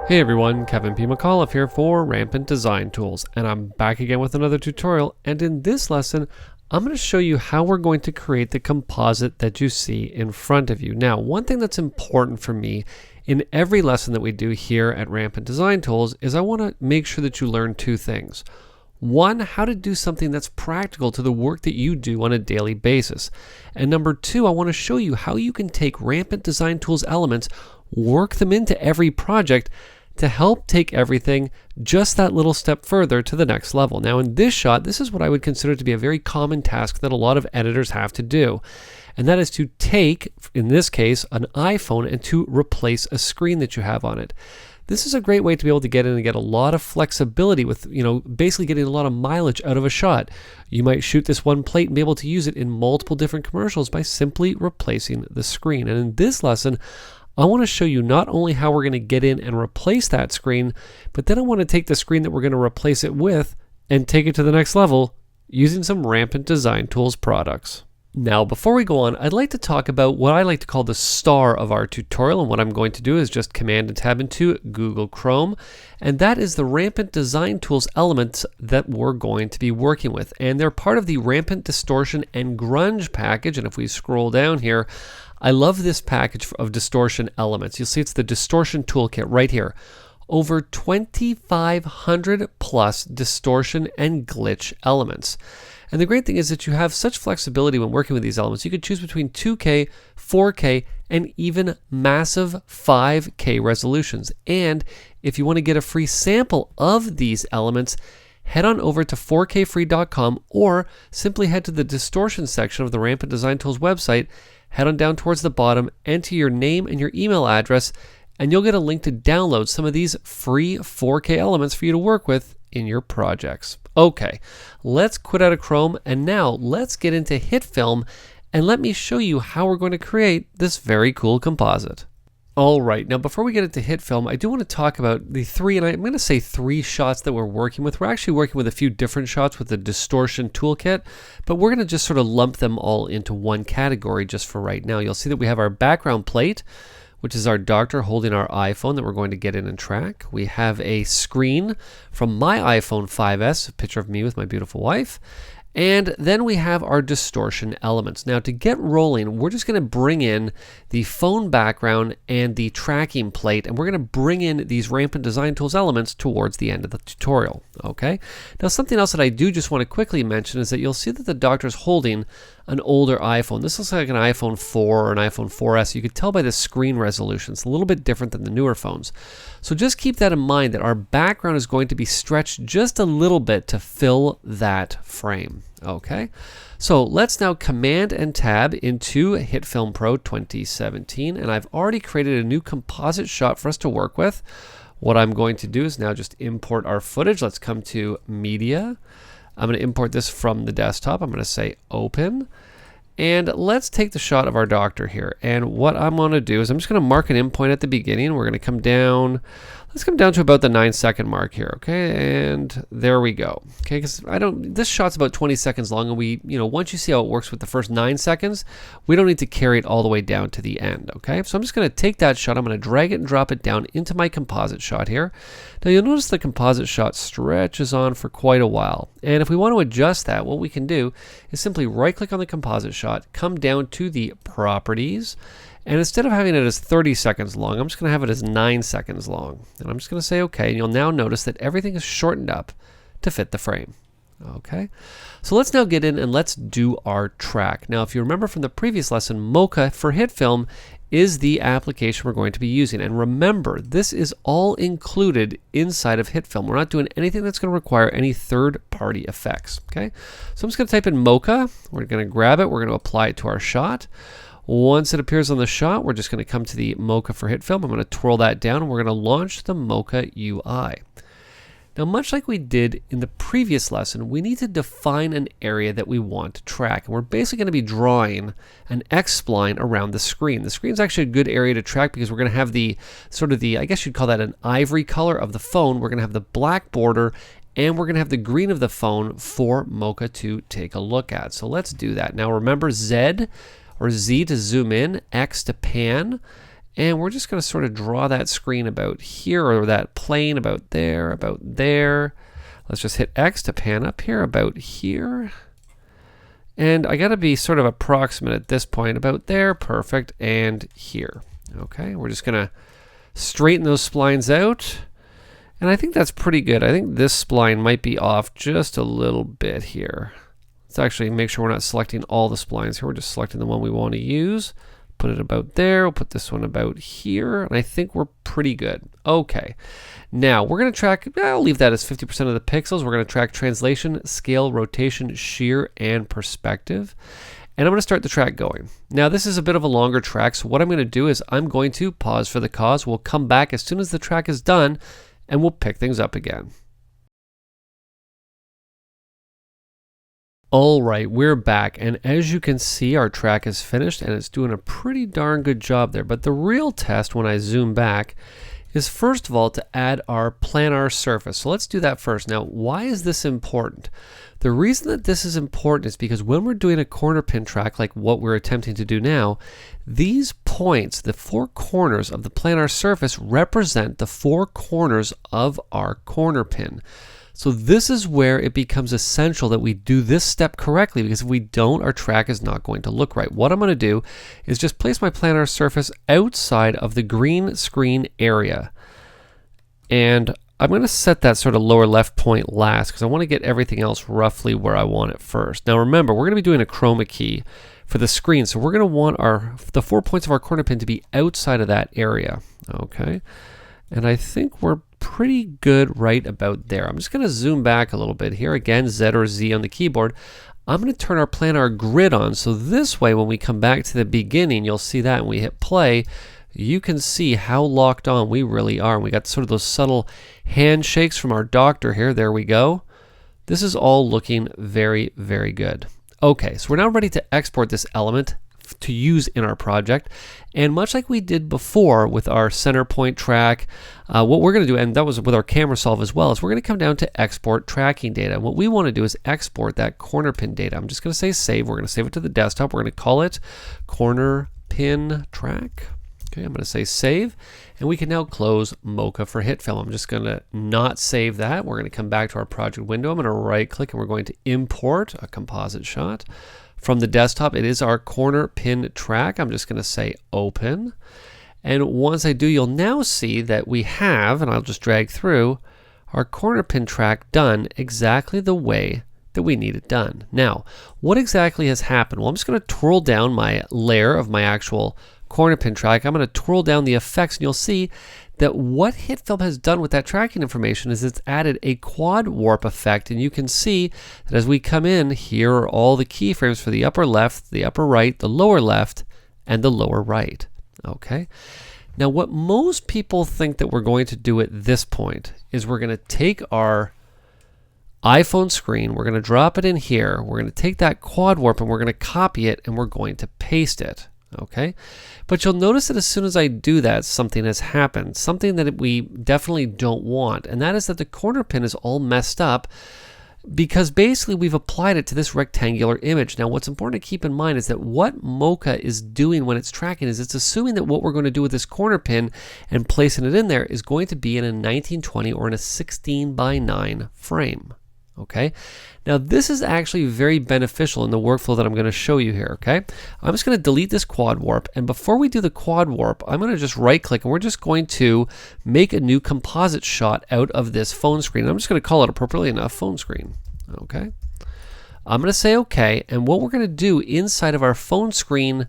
Hey everyone, Kevin P. McAuliffe here for Rampant Design Tools, and I'm back again with another tutorial. And in this lesson, I'm going to show you how we're going to create the composite that you see in front of you. Now, one thing that's important for me in every lesson that we do here at Rampant Design Tools is I want to make sure that you learn two things. One, how to do something that's practical to the work that you do on a daily basis. And number two, I want to show you how you can take Rampant Design Tools elements, work them into every project to help take everything just that little step further to the next level. Now in this shot, this is what I would consider to be a very common task that a lot of editors have to do. And that is to take, in this case, an iPhone and to replace a screen that you have on it. This is a great way to be able to get in and get a lot of flexibility with, basically getting a lot of mileage out of a shot. You might shoot this one plate and be able to use it in multiple different commercials by simply replacing the screen. And in this lesson, I want to show you not only how we're going to get in and replace that screen, but then I want to take the screen that we're going to replace it with and take it to the next level using some Rampant Design Tools products. Now, before we go on, I'd like to talk about what I like to call the star of our tutorial, and what I'm going to do is just Command and Tab into Google Chrome, and that is the Rampant Design Tools elements that we're going to be working with. And they're part of the Rampant Distortion and Grunge package, and if we scroll down here, I love this package of distortion elements. You'll see it's the Distortion Toolkit right here. Over 2,500 plus distortion and glitch elements. And the great thing is that you have such flexibility when working with these elements. You can choose between 2K, 4K, and even massive 5K resolutions. And if you want to get a free sample of these elements, head on over to 4kfree.com or simply head to the distortion section of the Rampant Design Tools website, head on down towards the bottom, enter your name and your email address, and you'll get a link to download some of these free 4K elements for you to work with in your projects. Okay, let's quit out of Chrome, and now let's get into HitFilm, and let me show you how we're going to create this very cool composite. All right, now before we get into HitFilm, I do want to talk about the three, and I'm going to say three shots that we're working with. We're actually working with a few different shots with the Distortion Toolkit, but we're going to just sort of lump them all into one category just for right now. You'll see that we have our background plate, which is our doctor holding our iPhone that we're going to get in and track. We have a screen from my iPhone 5S, a picture of me with my beautiful wife. And then we have our distortion elements. Now to get rolling, we're just going to bring in the phone background and the tracking plate, and we're going to bring in these Rampant Design Tools elements towards the end of the tutorial. Okay. Now something else that I do just want to quickly mention is that you'll see that the doctor's holding an older iPhone. This looks like an iPhone 4 or an iPhone 4S. You could tell by the screen resolution. It's a little bit different than the newer phones. So just keep that in mind, that our background is going to be stretched just a little bit to fill that frame. Okay, so let's now Command and Tab into HitFilm Pro 2017, and I've already created a new composite shot for us to work with. What I'm going to do is now just import our footage. Let's come to Media. I'm going to import this from the desktop. I'm going to say Open. And let's take the shot of our doctor here. And what I'm going to do is I'm just going to mark an in point at the beginning. We're going to come down. Let's come down to about the 9-second mark here. Okay, and there we go. Okay, because this shot's about 20 seconds long, and we, once you see how it works with the first 9 seconds, we don't need to carry it all the way down to the end. Okay, so I'm just going to take that shot. I'm going to drag it and drop it down into my composite shot here. Now you'll notice the composite shot stretches on for quite a while. And if we want to adjust that, what we can do is simply right click on the composite shot, come down to the properties, and instead of having it as 30 seconds long, I'm just going to have it as 9 seconds long. And I'm just going to say OK, and you'll now notice that everything is shortened up to fit the frame. Okay, so let's now get in and let's do our track. Now if you remember from the previous lesson, Mocha for HitFilm is the application we're going to be using. And remember, this is all included inside of HitFilm. We're not doing anything that's going to require any third-party effects. Okay, so I'm just going to type in Mocha. We're going to grab it. We're going to apply it to our shot. Once it appears on the shot, we're just going to come to the Mocha for HitFilm. I'm going to twirl that down, and we're going to launch the Mocha UI. Now, much like we did in the previous lesson, we need to define an area that we want to track. And we're basically going to be drawing an X-spline around the screen. The screen is actually a good area to track because we're going to have the I guess you'd call that an ivory color of the phone. We're going to have the black border, and we're going to have the green of the phone for Mocha to take a look at. So let's do that. Now remember, Z to zoom in, X to pan, And we're just going to sort of draw that screen about here, or that plane about there, about there. Let's just hit X to pan up here, about here. And I got to be sort of approximate at this point, about there, perfect, and here. Okay, we're just going to straighten those splines out. And I think that's pretty good. I think this spline might be off just a little bit here. Let's actually make sure we're not selecting all the splines here. We're just selecting the one we want to use. Put it about there. We'll put this one about here. And I think we're pretty good. Okay. Now we're going to track, I'll leave that as 50% of the pixels. We're going to track translation, scale, rotation, shear, and perspective. And I'm going to start the track going. Now this is a bit of a longer track. So what I'm going to do is I'm going to pause for the cause. We'll come back as soon as the track is done, and we'll pick things up again. All right, we're back, and as you can see, our track is finished and it's doing a pretty darn good job there. But the real test when I zoom back is first of all to add our planar surface. So let's do that first. Now, why is this important? The reason that this is important is because when we're doing a corner pin track like what we're attempting to do now, these points, the four corners of the planar surface, represent the four corners of our corner pin. So this is where it becomes essential that we do this step correctly, because if we don't, our track is not going to look right. What I'm going to do is just place my planar surface outside of the green screen area. And I'm going to set that sort of lower left point last because I want to get everything else roughly where I want it first. Now remember, we're going to be doing a chroma key for the screen, so we're going to want the 4 points of our corner pin to be outside of that area. Okay, and I think we're pretty good right about there. I'm just going to zoom back a little bit here. Again, Z or Z on the keyboard. I'm going to turn our planar grid on, so this way when we come back to the beginning, you'll see that when we hit play, you can see how locked on we really are. And we got sort of those subtle handshakes from our doctor here. There we go. This is all looking very, very good. Okay, so we're now ready to export this element to use in our project. And much like we did before with our center point track, what we're going to do, and that was with our camera solve as well, is we're going to come down to export tracking data. And what we want to do is export that corner pin data. I'm just going to say save. We're going to save it to the desktop. We're going to call it corner pin track. Okay, I'm going to say save, and we can now close Mocha for HitFilm. I'm just going to not save that. We're going to come back to our project window. I'm going to right click and we're going to import a composite shot. From the desktop, it is our corner pin track. I'm just going to say open. And once I do, you'll now see that we have, and I'll just drag through, our corner pin track done exactly the way that we need it done. Now, what exactly has happened? Well, I'm just going to twirl down my layer of my actual corner pin track. I'm going to twirl down the effects, and you'll see that what HitFilm has done with that tracking information is it's added a quad warp effect, and you can see that as we come in, here are all the keyframes for the upper left, the upper right, the lower left, and the lower right. Okay. Now what most people think that we're going to do at this point is we're going to take our iPhone screen, we're going to drop it in here, we're going to take that quad warp and we're going to copy it and we're going to paste it. Okay, but you'll notice that as soon as I do that, something has happened, something that we definitely don't want, and that is that the corner pin is all messed up because basically we've applied it to this rectangular image. Now what's important to keep in mind is that what Mocha is doing when it's tracking is it's assuming that what we're going to do with this corner pin and placing it in there is going to be in a 1920 or in a 16:9 frame. Okay, now this is actually very beneficial in the workflow that I'm going to show you here. Okay, I'm just going to delete this quad warp, and before we do the quad warp, I'm going to just right click and we're just going to make a new composite shot out of this phone screen. I'm just going to call it, appropriately enough, phone screen. Okay, I'm going to say okay, and what we're going to do inside of our phone screen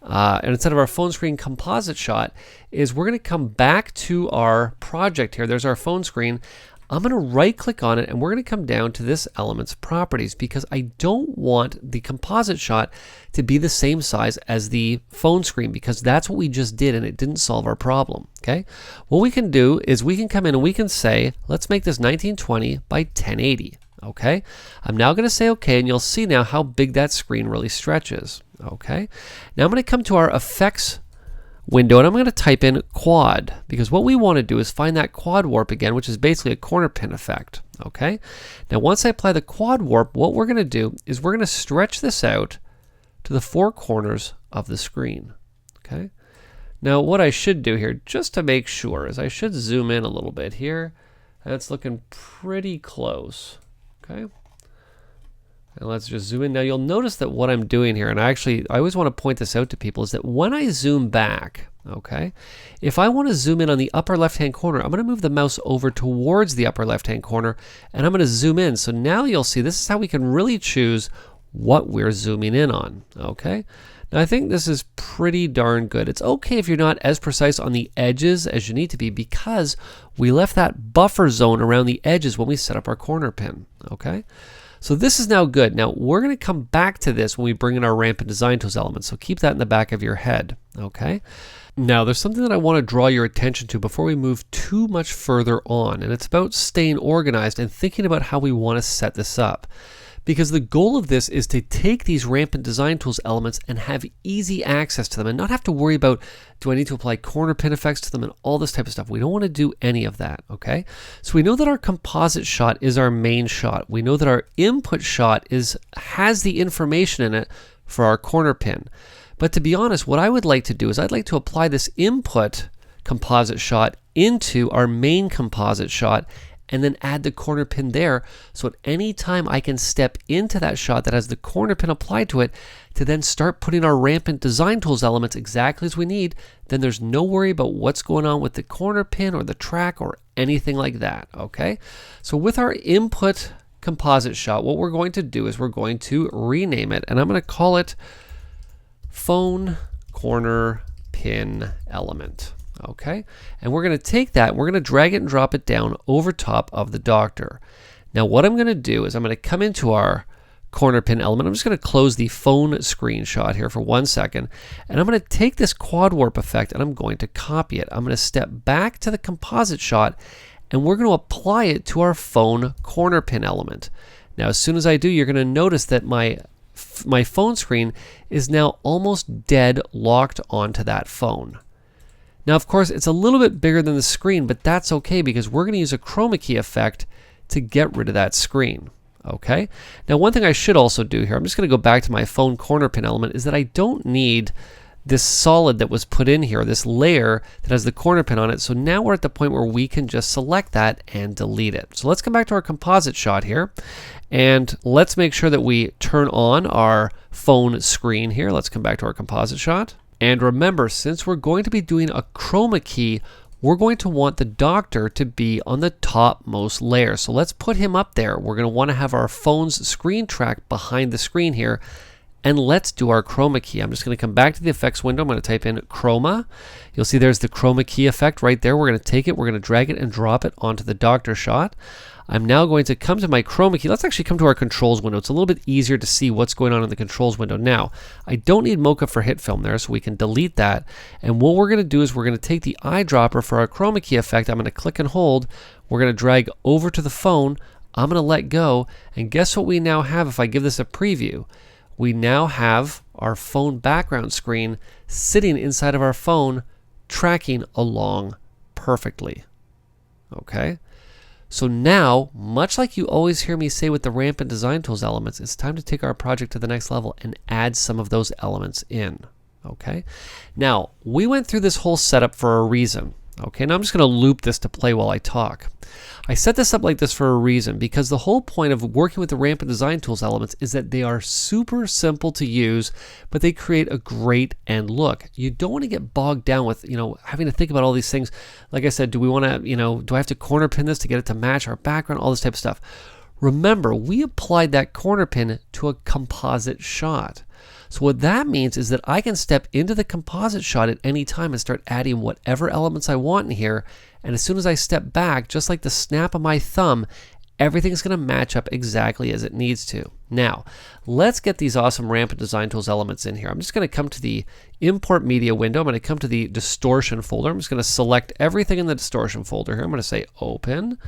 and instead of our phone screen composite shot is we're going to come back to our project here. There's our phone screen. I'm going to right click on it and we're going to come down to this element's properties because I don't want the composite shot to be the same size as the phone screen because that's what we just did and it didn't solve our problem. Okay, what we can do is we can come in and we can say let's make this 1920 by 1080. Okay, I'm now going to say okay, and you'll see now how big that screen really stretches. Okay, now I'm going to come to our effects window and I'm going to type in quad because what we want to do is find that quad warp again, which is basically a corner pin effect. Okay, now once I apply the quad warp, what we're going to do is we're going to stretch this out to the four corners of the screen. Okay, Now what I should do here, just to make sure, is I should zoom in a little bit here. That's looking pretty close. Okay. And let's just zoom in. Now you'll notice that what I'm doing here, and I always want to point this out to people, is that when I zoom back, okay, if I want to zoom in on the upper left-hand corner, I'm going to move the mouse over towards the upper left-hand corner, and I'm going to zoom in. So now you'll see this is how we can really choose what we're zooming in on, okay? Now I think this is pretty darn good. It's okay if you're not as precise on the edges as you need to be, because we left that buffer zone around the edges when we set up our corner pin, okay? So this is now good. Now we're going to come back to this when we bring in our Rampant Design Tools elements. So keep that in the back of your head. Okay. Now there's something that I want to draw your attention to before we move too much further on. And it's about staying organized and thinking about how we want to set this up. Because the goal of this is to take these Rampant Design Tools elements and have easy access to them and not have to worry about, do I need to apply corner pin effects to them and all this type of stuff. We don't want to do any of that, okay? So we know that our composite shot is our main shot. We know that our input shot has the information in it for our corner pin. But to be honest, what I would like to do is I'd like to apply this input composite shot into our main composite shot and then add the corner pin there, so at any time I can step into that shot that has the corner pin applied to it to then start putting our Rampant Design Tools elements exactly as we need. Then there's no worry about what's going on with the corner pin or the track or anything like that, okay? So with our input composite shot, what we're going to do is we're going to rename it, and I'm going to call it Phone Corner Pin Element. Okay, and we're going to take that, we're going to drag it and drop it down over top of the doctor. Now what I'm going to do is I'm going to come into our corner pin element. I'm just going to close the phone screenshot here for 1 second, and I'm going to take this quad warp effect and I'm going to copy it. I'm going to step back to the composite shot and we're going to apply it to our phone corner pin element. Now as soon as I do, you're going to notice that my phone screen is now almost dead locked onto that phone. Now, of course, it's a little bit bigger than the screen, but that's okay because we're going to use a Chroma Key effect to get rid of that screen. Okay? Now, one thing I should also do here, I'm just going to go back to my phone corner pin element, is that I don't need this solid that was put in here, this layer that has the corner pin on it. So now we're at the point where we can just select that and delete it. So let's come back to our composite shot here, and let's make sure that we turn on our phone screen here. Let's come back to our composite shot. And remember, since we're going to be doing a Chroma Key, we're going to want the doctor to be on the topmost layer. So let's put him up there. We're going to want to have our phone's screen track behind the screen here. And let's do our Chroma Key. I'm just going to come back to the effects window. I'm going to type in Chroma. You'll see there's the Chroma Key effect right there. We're going to take it, we're going to drag it and drop it onto the doctor shot. I'm now going to come to my Chroma Key. Let's actually come to our controls window. It's a little bit easier to see what's going on in the controls window. Now, I don't need Mocha for HitFilm there, so we can delete that. And what we're going to do is we're going to take the eyedropper for our Chroma Key effect. I'm going to click and hold. We're going to drag over to the phone. I'm going to let go. And guess what we now have if I give this a preview? We now have our phone background screen sitting inside of our phone, tracking along perfectly. Okay? So now, much like you always hear me say with the Rampant Design Tools elements, it's time to take our project to the next level and add some of those elements in. Okay? Now, we went through this whole setup for a reason. Okay, now I'm just going to loop this to play while I talk. I set this up like this for a reason, because the whole point of working with the Rampant Design Tools elements is that they are super simple to use, but they create a great end look. You don't want to get bogged down with, having to think about all these things. Like I said, do we want to, do I have to corner pin this to get it to match our background, all this type of stuff. Remember, we applied that corner pin to a composite shot. So what that means is that I can step into the composite shot at any time and start adding whatever elements I want in here. And as soon as I step back, just like the snap of my thumb, everything's going to match up exactly as it needs to. Now, let's get these awesome Rampant Design Tools elements in here. I'm just going to come to the Import Media window. I'm going to come to the Distortion folder. I'm just going to select everything in the Distortion folder here. I'm going to say Open.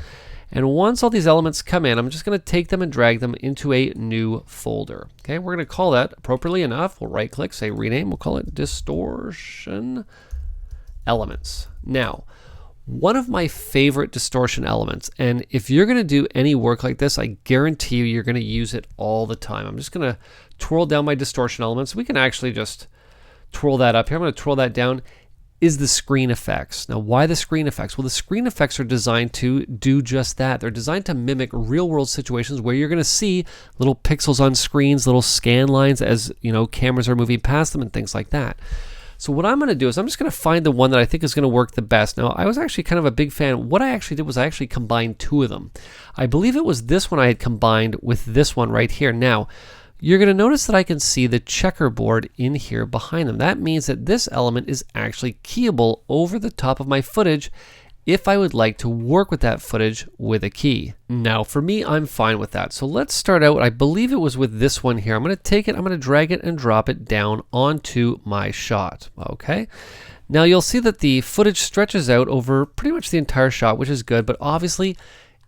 And once all these elements come in, I'm just going to take them and drag them into a new folder. Okay, we're going to call that, appropriately enough, we'll right click, say rename, we'll call it Distortion Elements. Now, one of my favorite distortion elements, and if you're going to do any work like this, I guarantee you're going to use it all the time. I'm just going to twirl down my distortion elements. We can actually just twirl that up here. I'm going to twirl that down. is the screen effects. Now, why the screen effects? Well, the screen effects are designed to do just that. They're designed to mimic real-world situations where you're going to see little pixels on screens, little scan lines as, cameras are moving past them and things like that. So what I'm going to do is I'm just going to find the one that I think is going to work the best. Now, I was actually kind of a big fan. What I actually did was I actually combined two of them. I believe it was this one I had combined with this one right here. Now, you're going to notice that I can see the checkerboard in here behind them. That means that this element is actually keyable over the top of my footage if I would like to work with that footage with a key. Now, for me, I'm fine with that. So let's start out, I believe it was with this one here. I'm going to take it, I'm going to drag it and drop it down onto my shot. Okay. Now you'll see that the footage stretches out over pretty much the entire shot, which is good, but obviously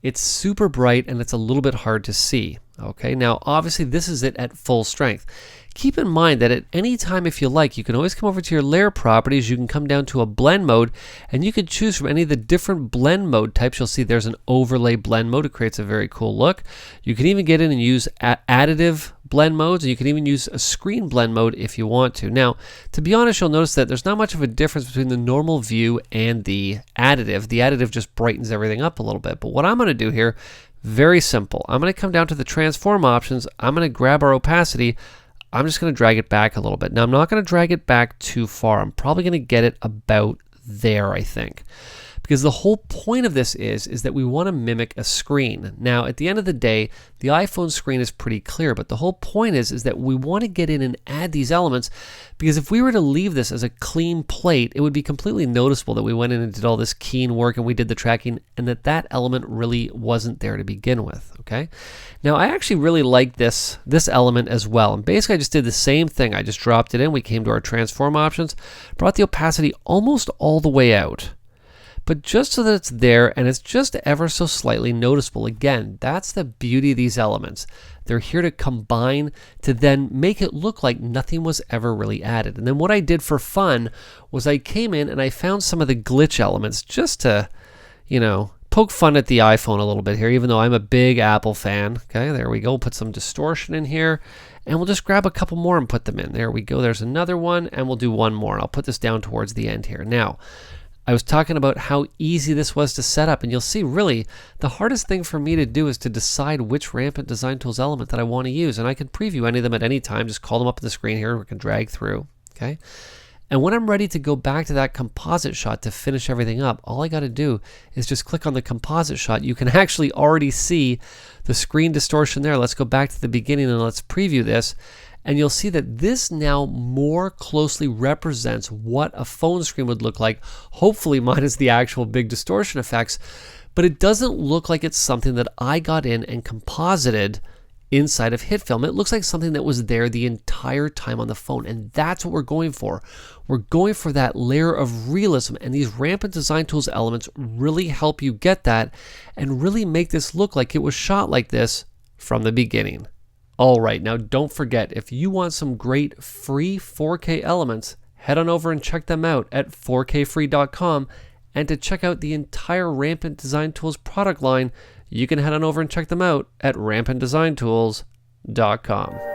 it's super bright and it's a little bit hard to see. Okay, now obviously this is it at full strength. Keep in mind that at any time, if you like, you can always come over to your layer properties. You can come down to a blend mode and you can choose from any of the different blend mode types. You'll see there's an overlay blend mode. It creates a very cool look. You can even get in and use additive blend modes, and you can even use a screen blend mode if you want to. Now, to be honest, you'll notice that there's not much of a difference between the normal view and the additive. The additive just brightens everything up a little bit. But what I'm going to do here, very simple. I'm going to come down to the transform options. I'm going to grab our opacity. I'm just going to drag it back a little bit. Now, I'm not going to drag it back too far. I'm probably going to get it about there, I think. Because the whole point of this is that we want to mimic a screen. Now, at the end of the day, the iPhone screen is pretty clear, but the whole point is that we want to get in and add these elements, because if we were to leave this as a clean plate, it would be completely noticeable that we went in and did all this keying work and we did the tracking, and that element really wasn't there to begin with. Okay. Now, I actually really like this element as well. And basically, I just did the same thing. I just dropped it in. We came to our transform options, brought the opacity almost all the way out, but just so that it's there and it's just ever so slightly noticeable. Again, that's the beauty of these elements. They're here to combine to then make it look like nothing was ever really added. And then what I did for fun was I came in and I found some of the glitch elements just to, poke fun at the iPhone a little bit here, even though I'm a big Apple fan. Okay, there we go. Put some distortion in here, and we'll just grab a couple more and put them in. There we go. There's another one, and we'll do one more. And I'll put this down towards the end here. Now, I was talking about how easy this was to set up, and you'll see really the hardest thing for me to do is to decide which Rampant Design Tools element that I want to use, and I can preview any of them at any time. Just call them up on the screen here. We can drag through. Okay. And when I'm ready to go back to that composite shot to finish everything up, all I got to do is just click on the composite shot. You can actually already see the screen distortion there. Let's go back to the beginning and let's preview this. And you'll see that this now more closely represents what a phone screen would look like, hopefully minus the actual big distortion effects. But it doesn't look like it's something that I got in and composited inside of HitFilm. It looks like something that was there the entire time on the phone, and that's what we're going for. We're going for that layer of realism, and these Rampant Design Tools elements really help you get that and really make this look like it was shot like this from the beginning. All right, now don't forget, if you want some great free 4K elements, head on over and check them out at 4kfree.com, and to check out the entire Rampant Design Tools product line, you can head on over and check them out at rampantdesigntools.com.